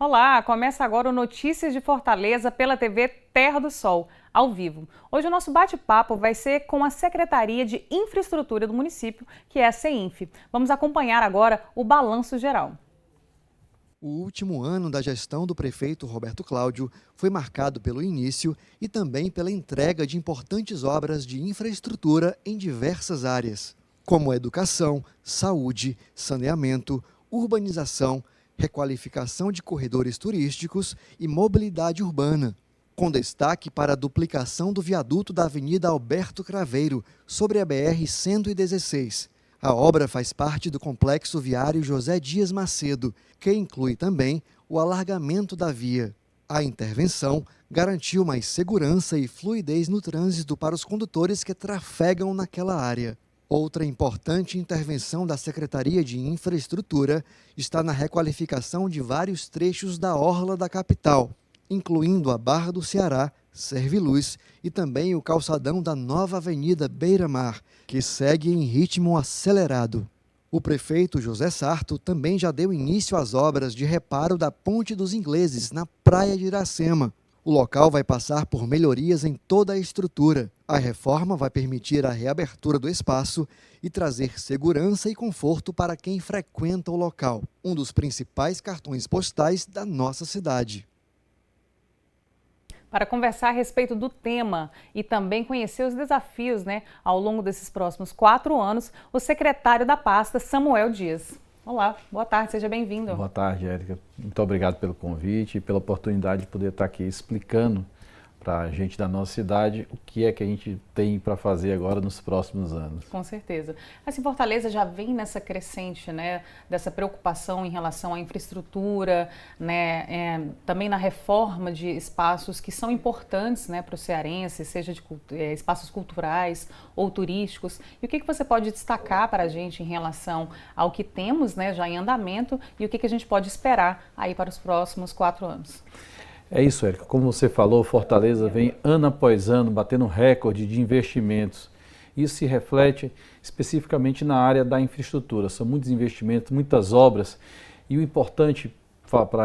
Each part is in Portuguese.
Olá, começa agora o Notícias de Fortaleza pela TV Terra do Sol, ao vivo. Hoje o nosso bate-papo vai ser com a Secretaria de Infraestrutura do município, que é a CEINF. Vamos acompanhar agora o balanço geral. O último ano da gestão do prefeito Roberto Cláudio foi marcado pelo início e também pela entrega de importantes obras de infraestrutura em diversas áreas, como educação, saúde, saneamento, urbanização, requalificação de corredores turísticos e mobilidade urbana, com destaque para a duplicação do viaduto da Avenida Alberto Craveiro, sobre a BR-116. A obra faz parte do complexo viário José Dias Macedo, que inclui também o alargamento da via. A intervenção garantiu mais segurança e fluidez no trânsito para os condutores que trafegam naquela área. Outra importante intervenção da Secretaria de Infraestrutura está na requalificação de vários trechos da orla da capital, incluindo a Barra do Ceará, Serviluz e também o calçadão da nova Avenida Beira-Mar, que segue em ritmo acelerado. O prefeito José Sarto também já deu início às obras de reparo da Ponte dos Ingleses, na Praia de Iracema. O local vai passar por melhorias em toda a estrutura. A reforma vai permitir a reabertura do espaço e trazer segurança e conforto para quem frequenta o local, um dos principais cartões postais da nossa cidade. Para conversar a respeito do tema e também conhecer os desafios, ao longo desses próximos 4 anos, o secretário da pasta, Samuel Dias. Olá, boa tarde, seja bem-vindo. Boa tarde, Érica. Muito obrigado pelo convite e pela oportunidade de poder estar aqui explicando para a gente da nossa cidade o que é que a gente tem para fazer agora nos próximos anos. Com certeza. Assim, Fortaleza já vem nessa crescente, dessa preocupação em relação à infraestrutura, também na reforma de espaços que são importantes, para o cearense, seja de espaços culturais ou turísticos. E o que você pode destacar para a gente em relação ao que temos, já em andamento, e o que a gente pode esperar aí para os próximos 4 anos? É isso, Érica. Como você falou, Fortaleza vem ano após ano batendo recorde de investimentos. Isso se reflete especificamente na área da infraestrutura. São muitos investimentos, muitas obras. E o importante,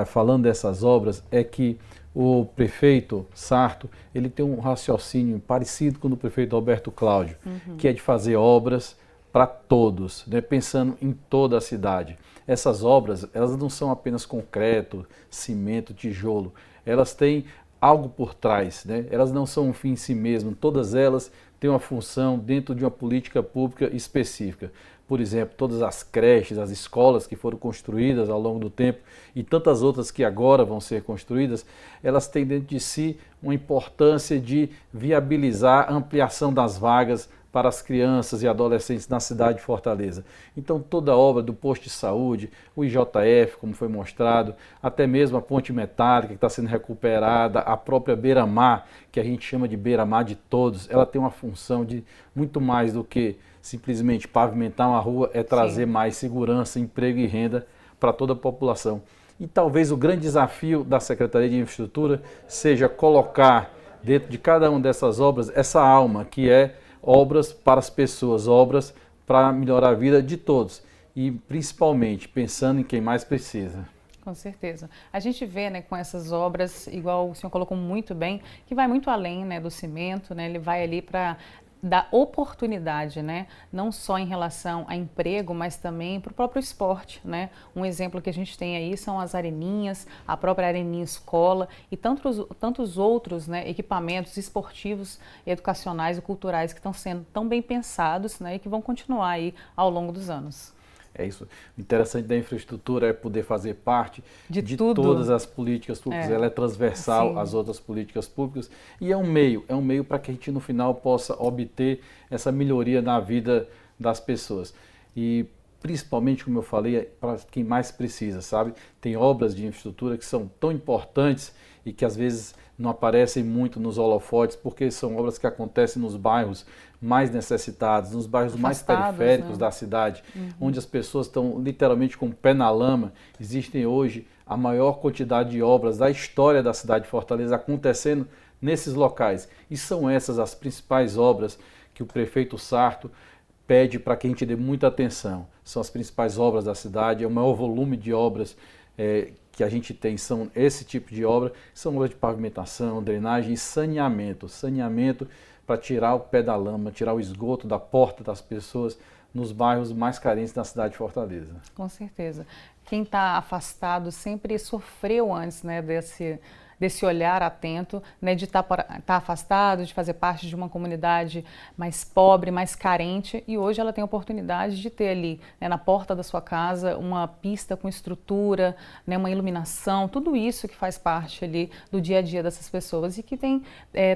falando dessas obras, é que o prefeito Sarto, ele tem um raciocínio parecido com o do prefeito Roberto Cláudio, que é de fazer obras para todos, pensando em toda a cidade. Essas obras, elas não são apenas concreto, cimento, tijolo. Elas têm algo por trás, Elas não são um fim em si mesmo, todas elas têm uma função dentro de uma política pública específica. Por exemplo, todas as creches, as escolas que foram construídas ao longo do tempo e tantas outras que agora vão ser construídas, elas têm dentro de si uma importância de viabilizar a ampliação das vagas para as crianças e adolescentes na cidade de Fortaleza. Então toda a obra do posto de saúde, o IJF, como foi mostrado, até mesmo a ponte metálica que está sendo recuperada, a própria beira-mar, que a gente chama de beira-mar de todos, ela tem uma função de muito mais do que simplesmente pavimentar uma rua, é trazer mais segurança, emprego e renda para toda a população. E talvez o grande desafio da Secretaria de Infraestrutura seja colocar dentro de cada uma dessas obras essa alma que é obras para as pessoas, obras para melhorar a vida de todos e principalmente pensando em quem mais precisa. Com certeza. A gente vê, com essas obras, igual o senhor colocou muito bem, que vai muito além, do cimento, ele vai ali para dar oportunidade, não só em relação a emprego, mas também para o próprio esporte, Um exemplo que a gente tem aí são as areninhas, a própria areninha escola e tantos outros, equipamentos esportivos, educacionais e culturais que estão sendo tão bem pensados, e que vão continuar aí ao longo dos anos. É isso. O interessante da infraestrutura é poder fazer parte de todas as políticas públicas. Ela é transversal às outras políticas públicas e é um meio para que a gente no final possa obter essa melhoria na vida das pessoas. E principalmente, como eu falei, para quem mais precisa, sabe? Tem obras de infraestrutura que são tão importantes e que às vezes não aparecem muito nos holofotes, porque são obras que acontecem nos bairros mais necessitados, nos bairros mais periféricos da cidade, onde as pessoas estão literalmente com o pé na lama. Existem hoje a maior quantidade de obras da história da cidade de Fortaleza acontecendo nesses locais. E são essas as principais obras que o prefeito Sarto pede para que a gente dê muita atenção. São as principais obras da cidade, é o maior volume de obras que a gente tem são esse tipo de obra, são obras de pavimentação, drenagem e saneamento. Saneamento para tirar o pé da lama, tirar o esgoto da porta das pessoas nos bairros mais carentes da cidade de Fortaleza. Com certeza. Quem está afastado sempre sofreu antes, né, desse olhar atento, né, de estar afastado, de fazer parte de uma comunidade mais pobre, mais carente, e hoje ela tem a oportunidade de ter ali, né, na porta da sua casa, uma pista com estrutura, né, uma iluminação, tudo isso que faz parte ali do dia a dia dessas pessoas e que tem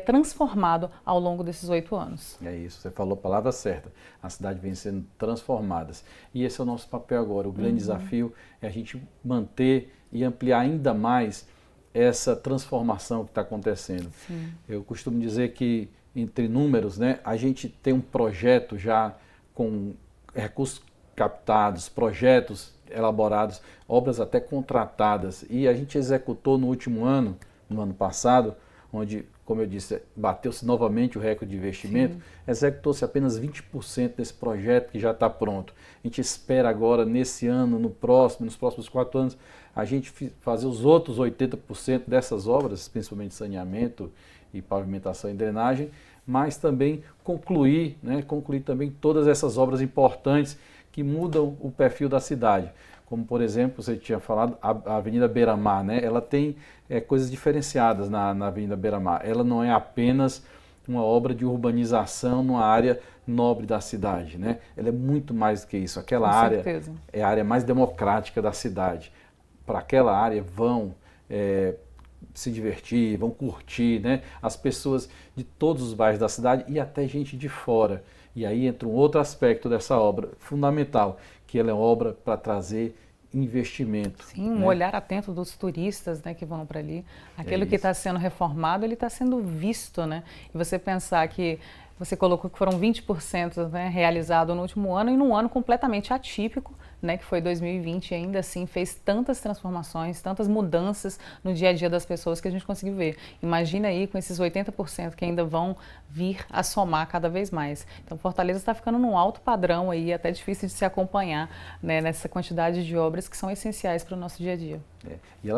transformado ao longo desses 8 anos. É isso, você falou a palavra certa. A cidade vem sendo transformada. E esse é o nosso papel agora. O grande desafio é a gente manter e ampliar ainda mais essa transformação que está acontecendo. Sim. Eu costumo dizer que, entre números, né, a gente tem um projeto já com recursos captados, projetos elaborados, obras até contratadas, e a gente executou no último ano, no ano passado, onde, como eu disse, bateu-se novamente o recorde de investimento, executou-se apenas 20% desse projeto que já está pronto. A gente espera agora, nesse ano, nos próximos 4 anos, a gente fazer os outros 80% dessas obras, principalmente saneamento e pavimentação e drenagem, mas também concluir também todas essas obras importantes que mudam o perfil da cidade. Como, por exemplo, você tinha falado, a Avenida Beira-Mar, né? Ela tem coisas diferenciadas na Avenida Beira-Mar. Ela não é apenas uma obra de urbanização numa área nobre da cidade, né? Ela é muito mais do que isso. Aquela área é a área mais democrática da cidade. Para aquela área vão se divertir, vão curtir, né? As pessoas de todos os bairros da cidade e até gente de fora. E aí entra um outro aspecto dessa obra fundamental, que ela é uma obra para trazer investimento. Sim, um olhar atento dos turistas, né, que vão para ali. Aquilo que está sendo reformado, ele está sendo visto, né? E você pensar que você colocou que foram 20%, né, realizado no último ano e num ano completamente atípico, né, que foi 2020, e ainda assim fez tantas transformações, tantas mudanças no dia a dia das pessoas que a gente conseguiu ver. Imagina aí com esses 80% que ainda vão vir a somar cada vez mais. Então Fortaleza está ficando num alto padrão aí, até difícil de se acompanhar, né, nessa quantidade de obras que são essenciais para o nosso dia a dia. E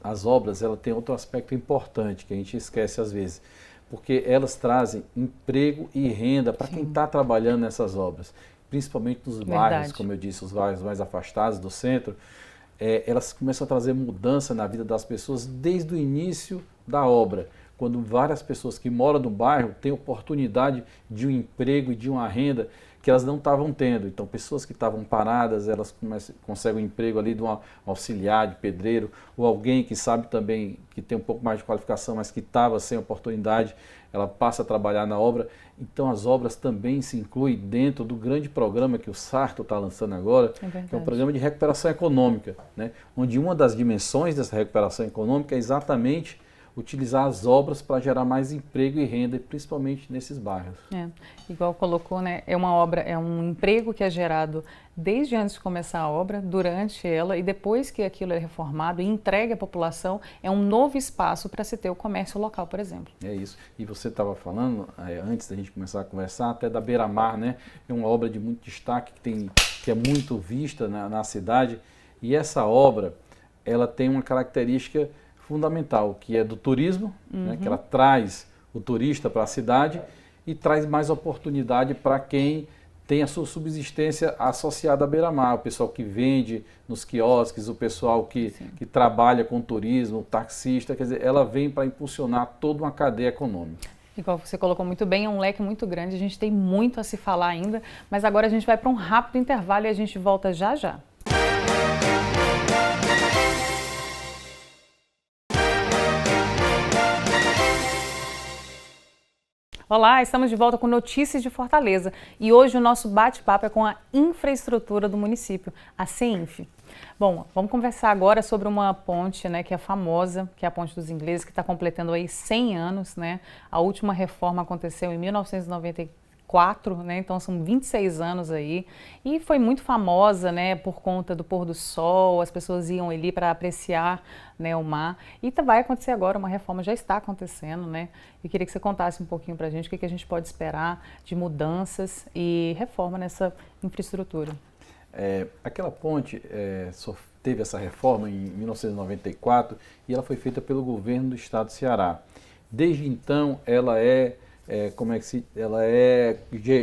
as obras, ela tem outro aspecto importante que a gente esquece às vezes, porque elas trazem emprego e renda para quem está trabalhando nessas obras, principalmente nos bairros, como eu disse, os bairros mais afastados do centro. Elas começam a trazer mudança na vida das pessoas desde o início da obra, quando várias pessoas que moram no bairro têm oportunidade de um emprego e de uma renda que elas não estavam tendo. Então, pessoas que estavam paradas, elas conseguem um emprego ali de um auxiliar, de pedreiro, ou alguém que sabe também, que tem um pouco mais de qualificação, mas que estava sem oportunidade, ela passa a trabalhar na obra. Então, as obras também se incluem dentro do grande programa que o Sarto está lançando agora, que é um programa de recuperação econômica, né? Onde uma das dimensões dessa recuperação econômica é exatamente utilizar as obras para gerar mais emprego e renda, principalmente nesses bairros. Igual colocou, né? É uma obra, é um emprego que é gerado desde antes de começar a obra, durante ela e depois que aquilo é reformado e entregue à população, é um novo espaço para se ter o comércio local, por exemplo. É isso. E você estava falando, antes da gente começar a conversar, até da Beira-Mar, né? É uma obra de muito destaque que é muito vista na cidade. E essa obra, ela tem uma característica fundamental, que é do turismo, né, que ela traz o turista para a cidade e traz mais oportunidade para quem tem a sua subsistência associada à Beira-Mar, o pessoal que vende nos quiosques, o pessoal que trabalha com turismo, o taxista, quer dizer, ela vem para impulsionar toda uma cadeia econômica. Igual você colocou muito bem, é um leque muito grande, a gente tem muito a se falar ainda, mas agora a gente vai para um rápido intervalo e a gente volta já já. Olá, estamos de volta com notícias de Fortaleza e hoje o nosso bate-papo é com a infraestrutura do município, a CEINF. Bom, vamos conversar agora sobre uma ponte, né, que é famosa, que é a Ponte dos Ingleses, que está completando aí 100 anos, né? A última reforma aconteceu em 1994, né? Então são 26 anos aí e foi muito famosa, né, por conta do pôr do sol, as pessoas iam ali para apreciar, né, o mar, e vai acontecer agora, uma reforma já está acontecendo, né, e queria que você contasse um pouquinho para a gente o que a gente pode esperar de mudanças e reforma nessa infraestrutura. Aquela ponte teve essa reforma em 1994 e ela foi feita pelo governo do estado do Ceará. Desde então, ela é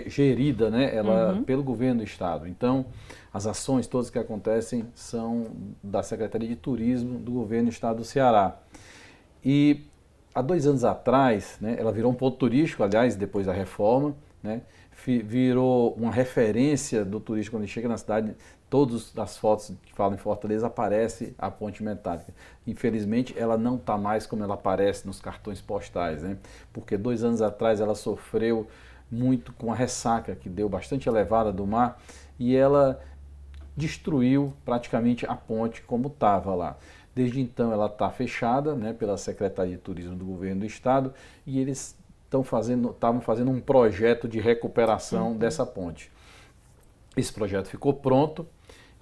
gerida, né? Pelo governo do estado. Então, as ações todas que acontecem são da Secretaria de Turismo do governo do estado do Ceará. E há 2 anos atrás, né, ela virou um ponto turístico, aliás, depois da reforma, né? Virou uma referência do turista quando ele chega na cidade. Todas as fotos que falam em Fortaleza aparece a ponte metálica. Infelizmente, ela não está mais como ela aparece nos cartões postais, né? Porque 2 anos atrás ela sofreu muito com a ressaca, que deu bastante elevada do mar, e ela destruiu praticamente a ponte como estava lá. Desde então ela está fechada, né, pela Secretaria de Turismo do Governo do Estado, e eles estavam fazendo um projeto de recuperação dessa ponte. Esse projeto ficou pronto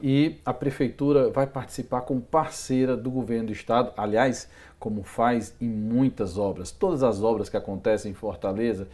e a Prefeitura vai participar como parceira do Governo do Estado, aliás, como faz em muitas obras. Todas as obras que acontecem em Fortaleza,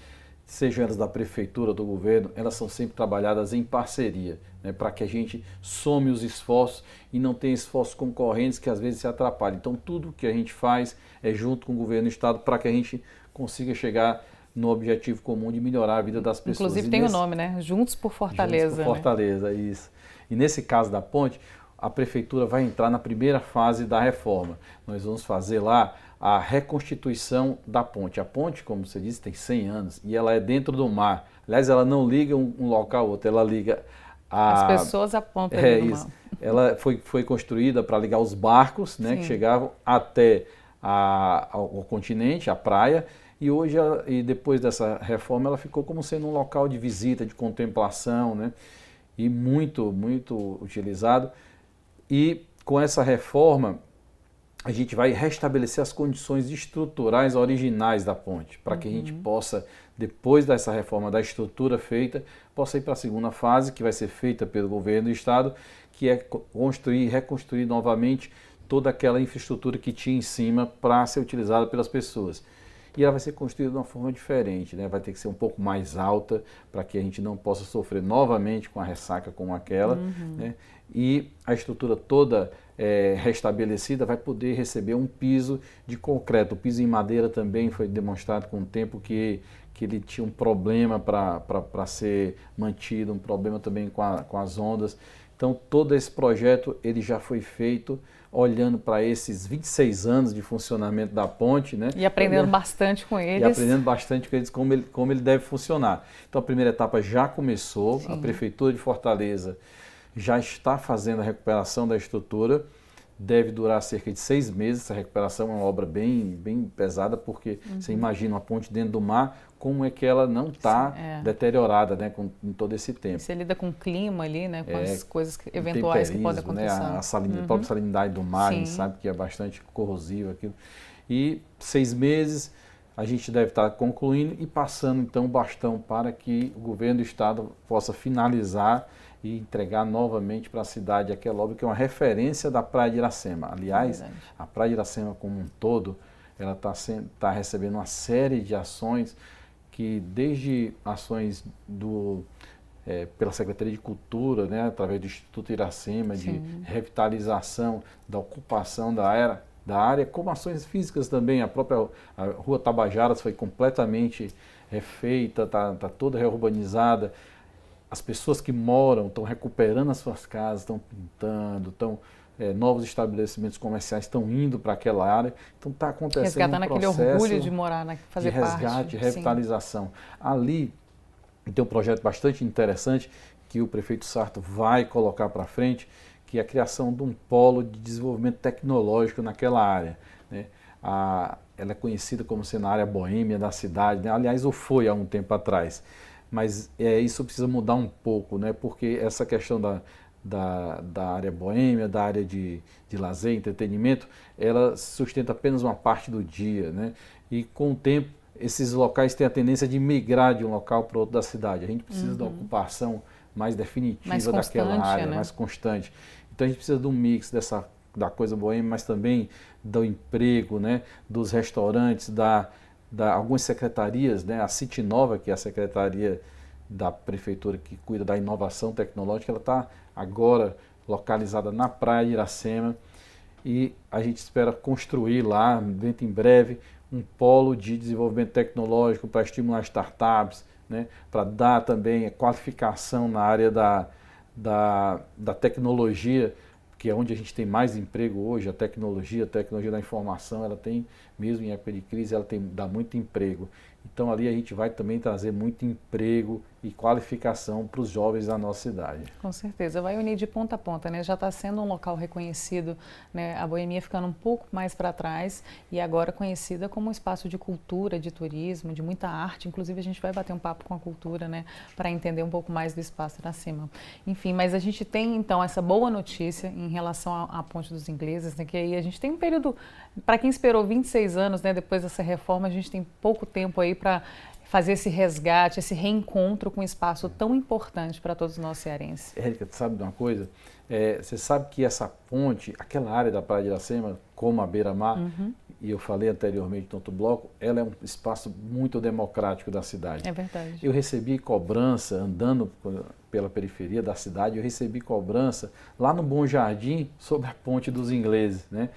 sejam elas da Prefeitura ou do Governo, elas são sempre trabalhadas em parceria, né, para que a gente some os esforços e não tenha esforços concorrentes que às vezes se atrapalham. Então, tudo que a gente faz é junto com o Governo do Estado para que a gente consiga chegar no objetivo comum de melhorar a vida das pessoas. Inclusive tem o nome, né? Juntos por Fortaleza. Juntos por Fortaleza, né? Isso. E nesse caso da ponte, a Prefeitura vai entrar na primeira fase da reforma. Nós vamos fazer lá a reconstituição da ponte. A ponte, como você disse, tem 100 anos e ela é dentro do mar. Aliás, ela não liga um local ao outro, ela liga as pessoas apontam ali no mar. Ela foi construída para ligar os barcos, né, que chegavam até ao continente, à praia. E hoje, depois dessa reforma, ela ficou como sendo um local de visita, de contemplação, né? E muito, muito utilizado. E com essa reforma, a gente vai restabelecer as condições estruturais originais da ponte, para que a gente possa, depois dessa reforma da estrutura feita, possa ir para a segunda fase, que vai ser feita pelo governo do estado, que é construir e reconstruir novamente toda aquela infraestrutura que tinha em cima para ser utilizada pelas pessoas. E ela vai ser construída de uma forma diferente, né? Vai ter que ser um pouco mais alta para que a gente não possa sofrer novamente com a ressaca como aquela, né? E a estrutura toda restabelecida vai poder receber um piso de concreto. O piso em madeira também foi demonstrado com o tempo que ele tinha um problema para ser mantido, um problema também com as ondas. Então todo esse projeto ele já foi feito olhando para esses 26 anos de funcionamento da ponte, né? E aprendendo bastante com eles. E aprendendo bastante com eles como ele deve funcionar. Então a primeira etapa já começou, a Prefeitura de Fortaleza já está fazendo a recuperação da estrutura, deve durar cerca de 6 meses, essa recuperação é uma obra bem pesada, porque você imagina uma ponte dentro do mar, como é que ela não está deteriorada, né, em todo esse tempo. Você lida com o clima ali, né, com as coisas eventuais que podem acontecer. Né, a própria salinidade do mar, a gente sabe que é bastante corrosivo aquilo. E 6 meses a gente deve estar concluindo e passando então o bastão para que o governo do estado possa finalizar e entregar novamente para a cidade aquela obra que é uma referência da Praia de Iracema. Aliás, a Praia de Iracema como um todo, ela está recebendo uma série de ações que desde ações pela Secretaria de Cultura, né, através do Instituto Iracema, de revitalização da ocupação da área, como ações físicas também. A própria Rua Tabajaras foi completamente refeita, está toda reurbanizada. As pessoas que moram estão recuperando as suas casas, estão pintando, novos estabelecimentos comerciais estão indo para aquela área. Então está acontecendo um processo aquele orgulho de morar, fazer de resgate, parte, de revitalização. Ali tem um projeto bastante interessante que o prefeito Sarto vai colocar para frente, que é a criação de um polo de desenvolvimento tecnológico naquela área, né? Ela é conhecida como sendo a área boêmia da cidade, né? Aliás, ou foi há um tempo atrás. Mas isso precisa mudar um pouco, né? Porque essa questão da área boêmia, da área de lazer, entretenimento, ela sustenta apenas uma parte do dia, né? E com o tempo, esses locais têm a tendência de migrar de um local para outro da cidade. A gente precisa da ocupação mais definitiva daquela área, né? Mais constante. Então a gente precisa de um mix da coisa boêmia, mas também do emprego, né? Dos restaurantes, algumas secretarias, né? A City Nova, que é a Secretaria da prefeitura que cuida da inovação tecnológica, ela está agora localizada na praia de Iracema e a gente espera construir lá, dentro em breve, um polo de desenvolvimento tecnológico para estimular startups, né, para dar também qualificação na área da tecnologia, que é onde a gente tem mais emprego hoje. A tecnologia da informação, ela tem, mesmo em época de crise, dá muito emprego. Então ali a gente vai também trazer muito emprego e qualificação para os jovens da nossa cidade. Com certeza, vai unir de ponta a ponta, né? Já está sendo um local reconhecido, né? A Boemia ficando um pouco mais para trás e agora conhecida como um espaço de cultura, de turismo, de muita arte. Inclusive a gente vai bater um papo com a cultura, né? Para entender um pouco mais do espaço Iracema. Enfim, mas a gente tem então essa boa notícia em relação à Ponte dos Ingleses, né? Que aí a gente tem um período, para quem esperou 26 anos, né? Depois dessa reforma, a gente tem pouco tempo aí para fazer esse resgate, esse reencontro com um espaço tão importante para todos nós cearenses. Érica, tu sabe de uma coisa? Você sabe que essa ponte, aquela área da Praia de Iracema, como a beira-mar, e eu falei anteriormente no outro bloco, ela é um espaço muito democrático da cidade. É verdade. Eu recebi cobrança, andando pela periferia da cidade, eu recebi cobrança lá no Bom Jardim sobre a Ponte dos Ingleses, né?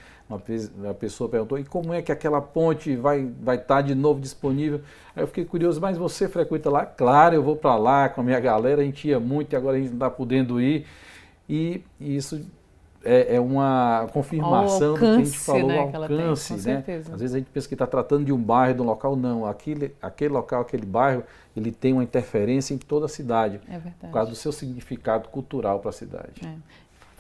Uma pessoa perguntou, e como é que aquela ponte vai estar de novo disponível? Aí eu fiquei curioso, mas você frequenta lá? Claro, eu vou para lá com a minha galera, a gente ia muito e agora a gente não está podendo ir. E isso é uma confirmação do que a gente falou, né, o alcance, tem, né? Às vezes a gente pensa que está tratando de um bairro, de um local, não. Aquele local, aquele bairro, ele tem uma interferência em toda a cidade. É verdade. Por causa do seu significado cultural para a cidade.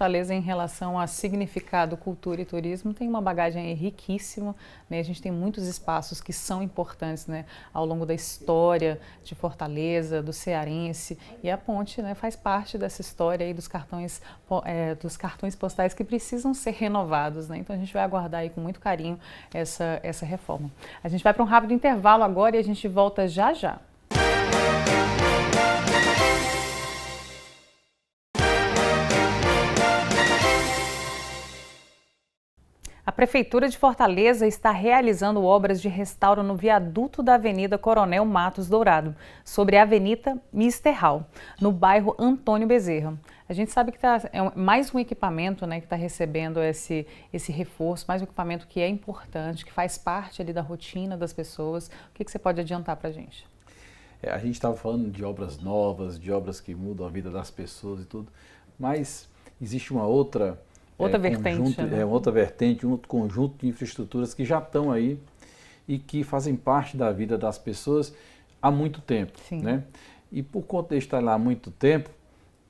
Fortaleza, em relação a significado, cultura e turismo, tem uma bagagem aí riquíssima, né? A gente tem muitos espaços que são importantes, né, ao longo da história de Fortaleza, do cearense, e a ponte, né, faz parte dessa história aí dos cartões postais que precisam ser renovados, né? Então a gente vai aguardar aí com muito carinho essa reforma. A gente vai para um rápido intervalo agora e a gente volta já já. A Prefeitura de Fortaleza está realizando obras de restauro no viaduto da Avenida Coronel Matos Dourado, sobre a Avenida Misterral, no bairro Antônio Bezerra. A gente sabe que é mais um equipamento, né, que está recebendo esse reforço, mais um equipamento que é importante, que faz parte ali da rotina das pessoas. O que você pode adiantar para a gente? A gente estava falando de obras novas, de obras que mudam a vida das pessoas e tudo, mas existe uma outra vertente, né? Outra vertente, um outro conjunto de infraestruturas que já estão aí e que fazem parte da vida das pessoas há muito tempo, né? E por conta de estar lá há muito tempo,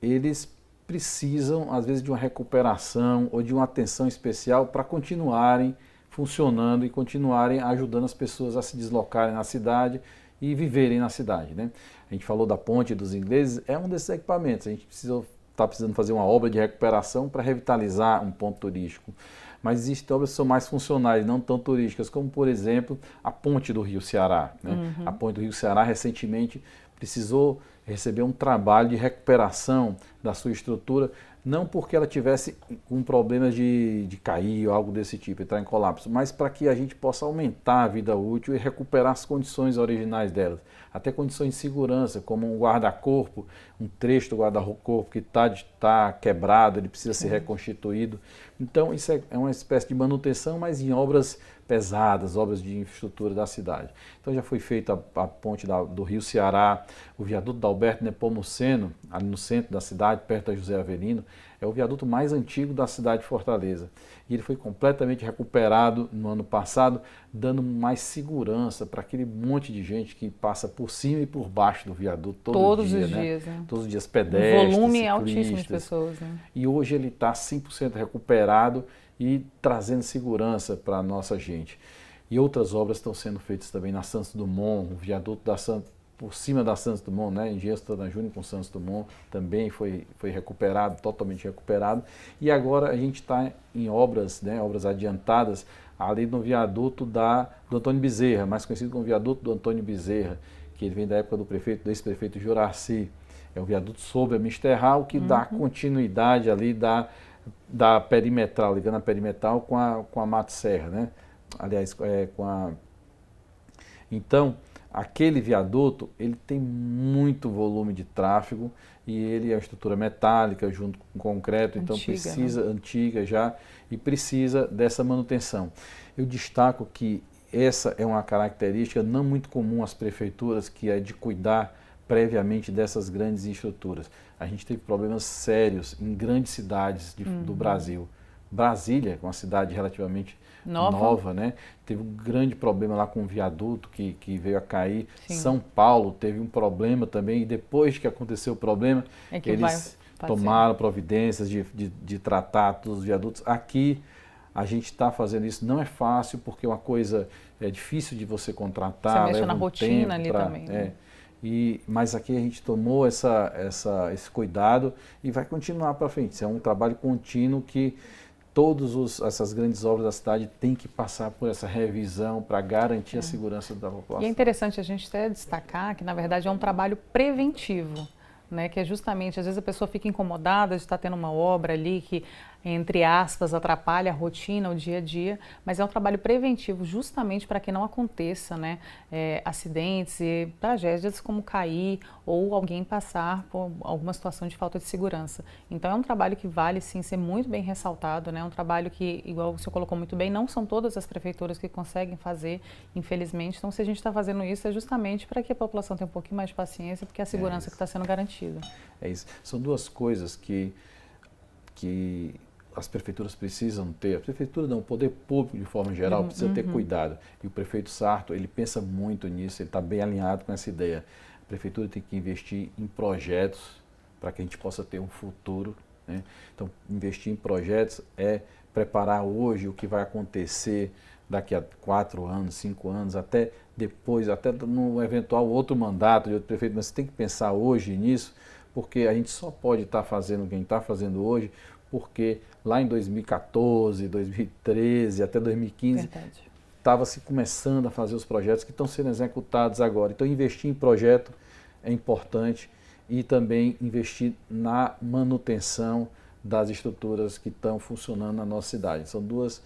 eles precisam, às vezes, de uma recuperação ou de uma atenção especial para continuarem funcionando e continuarem ajudando as pessoas a se deslocarem na cidade e viverem na cidade, né? A gente falou da Ponte dos Ingleses, é um desses equipamentos. A gente está precisando fazer uma obra de recuperação para revitalizar um ponto turístico. Mas existem obras que são mais funcionais, não tão turísticas, como, por exemplo, a Ponte do Rio Ceará, né? A Ponte do Rio Ceará recentemente precisou receber um trabalho de recuperação da sua estrutura, não porque ela tivesse com problemas de cair ou algo desse tipo, entrar em colapso, mas para que a gente possa aumentar a vida útil e recuperar as condições originais delas. Até condições de segurança, como um guarda-corpo, um trecho do guarda-corpo que está quebrado, ele precisa ser reconstituído. Então, isso é uma espécie de manutenção, mas em obras pesadas, obras de infraestrutura da cidade. Então, já foi feita a ponte do Rio Ceará, o viaduto da Alberto Nepomuceno, ali no centro da cidade, perto da José Avelino, é o viaduto mais antigo da cidade de Fortaleza. E ele foi completamente recuperado no ano passado, dando mais segurança para aquele monte de gente que passa por cima e por baixo do viaduto todo dia, os dias, né? Todos os dias, pedestres, O volume ciclistas. altíssimo de pessoas, né? E hoje ele está 100% recuperado e trazendo segurança para a nossa gente. E outras obras estão sendo feitas também na Santos Dumont, o viaduto por cima da Santos Dumont, né? Engenheiro Santana Júnior com Santos Dumont, também foi recuperado, totalmente recuperado. E agora a gente está em obras, né? Obras adiantadas, ali no viaduto do Antônio Bezerra, mais conhecido como viaduto do Antônio Bezerra, que ele vem da época do ex-prefeito Juraci. É um viaduto sobre a Misterral que dá continuidade ali da perimetral, ligando a perimetral com a Mato Serra, né? Aliás, Então, aquele viaduto, ele tem muito volume de tráfego e ele é uma estrutura metálica junto com concreto, então precisa, antiga já, e precisa dessa manutenção. Eu destaco que essa é uma característica não muito comum às prefeituras, que é de cuidar previamente dessas grandes estruturas. A gente teve problemas sérios em grandes cidades do Brasil. Brasília, uma cidade relativamente nova, né? Teve um grande problema lá com um viaduto que veio a cair. Sim. São Paulo teve um problema também, e depois que aconteceu o problema, eles tomaram providências de tratar todos os viadutos. Aqui a gente está fazendo isso, não é fácil, porque uma coisa é difícil de você contratar. Você mexe na rotina ali também. Né? Mas aqui a gente tomou esse cuidado e vai continuar para frente. Isso é um trabalho contínuo que todas essas grandes obras da cidade têm que passar por essa revisão para garantir a segurança da população. E é interessante a gente até destacar que, na verdade, é um trabalho preventivo, né? Que é justamente, às vezes a pessoa fica incomodada de estar tendo uma obra ali que, entre aspas, atrapalha a rotina, o dia a dia, mas é um trabalho preventivo justamente para que não aconteça, né, acidentes e tragédias como cair ou alguém passar por alguma situação de falta de segurança. Então é um trabalho que vale sim ser muito bem ressaltado, né? É um trabalho que, igual o senhor colocou muito bem, não são todas as prefeituras que conseguem fazer, infelizmente. Então, se a gente está fazendo isso é justamente para que a população tenha um pouquinho mais de paciência, porque é a segurança que está sendo garantida. É isso. São duas coisas que as prefeituras precisam ter. A prefeitura não, o poder público de forma geral precisa ter cuidado. E o prefeito Sarto, ele pensa muito nisso, ele está bem alinhado com essa ideia. A prefeitura tem que investir em projetos para que a gente possa ter um futuro, né? Então, investir em projetos é preparar hoje o que vai acontecer daqui a 4 anos, 5 anos, até depois, até no eventual outro mandato de outro prefeito, mas você tem que pensar hoje nisso, porque a gente só pode estar fazendo o que a gente está fazendo hoje, porque lá em 2014, 2013, até 2015, estava se começando a fazer os projetos que estão sendo executados agora. Então, investir em projeto é importante e também investir na manutenção das estruturas que estão funcionando na nossa cidade. São duas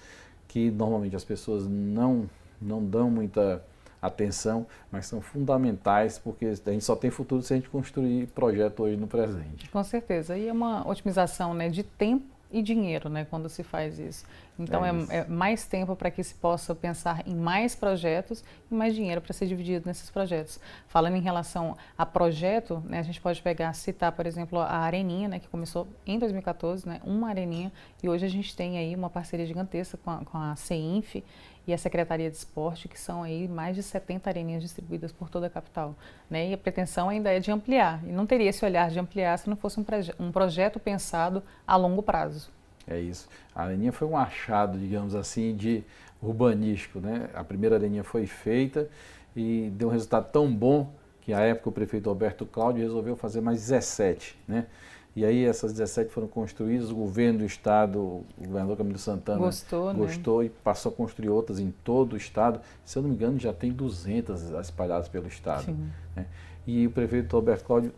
que normalmente as pessoas não dão muita atenção, mas são fundamentais, porque a gente só tem futuro se a gente construir projeto hoje no presente. Com certeza, e é uma otimização, né, de tempo e dinheiro, né, quando se faz isso. Então é mais tempo para que se possa pensar em mais projetos e mais dinheiro para ser dividido nesses projetos. Falando em relação a projeto, né, a gente pode citar, por exemplo, a Areninha, né, que começou em 2014, né, uma areninha, e hoje a gente tem aí uma parceria gigantesca com a CEINF e a Secretaria de Esporte, que são aí mais de 70 areninhas distribuídas por toda a capital, né? E a pretensão ainda é de ampliar, e não teria esse olhar de ampliar se não fosse um projeto pensado a longo prazo. É isso. A areninha foi um achado, digamos assim, de urbanístico, né? A primeira areninha foi feita e deu um resultado tão bom que, à época, o prefeito Roberto Cláudio resolveu fazer mais 17, né? E aí essas 17 foram construídas, o governo do estado, o governador Camilo Santana gostou, né? E passou a construir outras em todo o estado. Se eu não me engano, já tem 200 espalhadas pelo estado, né? E o prefeito Roberto Cláudio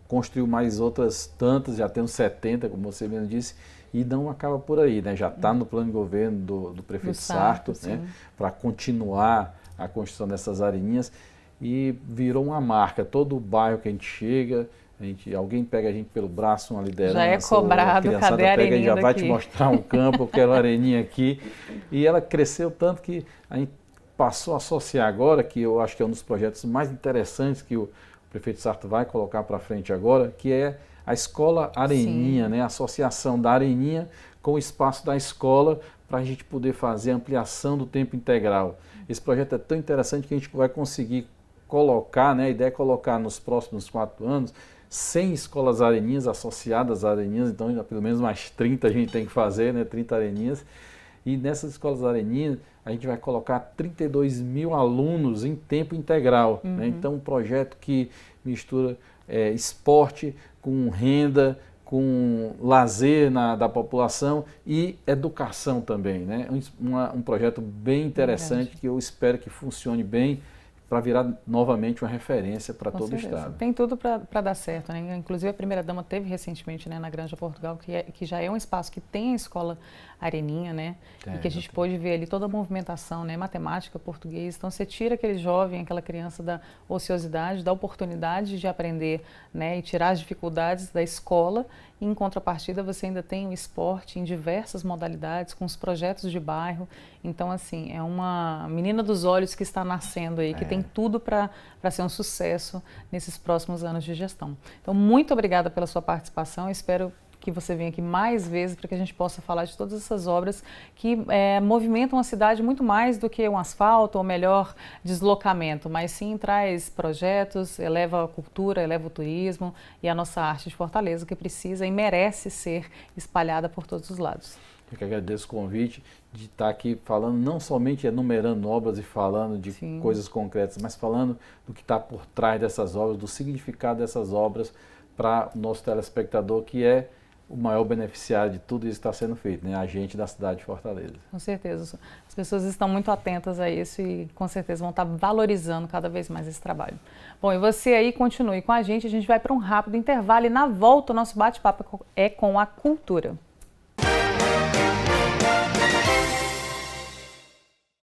construiu mais outras tantas, já tem uns 70, como você mesmo disse, e não acaba por aí, né? Já está no plano de governo do prefeito Sarto, né? Para continuar a construção dessas areninhas, e virou uma marca. Todo o bairro que a gente chega, alguém pega a gente pelo braço, uma liderança. Já é cobrado, cadê a areninha já daqui? vai te mostrar um campo, eu quero a areninha aqui. E ela cresceu tanto que a gente passou a associar agora, que eu acho que é um dos projetos mais interessantes que o prefeito Sarto vai colocar para frente agora, que é a Escola Areninha, né? A associação da Areninha com o espaço da escola, para a gente poder fazer a ampliação do tempo integral. Esse projeto é tão interessante que a gente vai conseguir colocar, né? A ideia é colocar nos próximos 4 anos 100 escolas areninhas associadas a areninhas, então pelo menos mais 30 a gente tem que fazer, né? 30 areninhas. E nessas escolas areninhas a gente vai colocar 32 mil alunos em tempo integral, né? Então um projeto que mistura esporte com renda, com lazer da população e educação também, né? Um projeto bem interessante que eu espero que funcione bem, para virar novamente uma referência para Com todo o certeza. Estado. Tem tudo para dar certo, né? Inclusive a primeira-dama teve recentemente, né, na Granja Portugal, que já é um espaço que tem a escola Areninha, né? E que a gente pôde ver ali toda a movimentação, né? Matemática, português. Então você tira aquele jovem, aquela criança da ociosidade, da oportunidade de aprender, né? E tirar as dificuldades da escola. E em contrapartida você ainda tem o esporte em diversas modalidades, com os projetos de bairro. Então, assim, é uma menina dos olhos que está nascendo aí, que tem tudo para ser um sucesso nesses próximos anos de gestão. Então, muito obrigada pela sua participação. Espero que você venha aqui mais vezes para que a gente possa falar de todas essas obras que movimentam a cidade muito mais do que um asfalto ou melhor deslocamento, mas sim traz projetos, eleva a cultura, eleva o turismo e a nossa arte de Fortaleza, que precisa e merece ser espalhada por todos os lados. Eu que agradeço o convite de estar aqui falando, não somente enumerando obras e falando de coisas concretas, mas falando do que está por trás dessas obras, do significado dessas obras para o nosso telespectador, que é o maior beneficiário de tudo isso que está sendo feito, né? A gente da cidade de Fortaleza. Com certeza. As pessoas estão muito atentas a isso e com certeza vão estar valorizando cada vez mais esse trabalho. Bom, e você aí continue com a gente vai para um rápido intervalo e na volta o nosso bate-papo é com a cultura.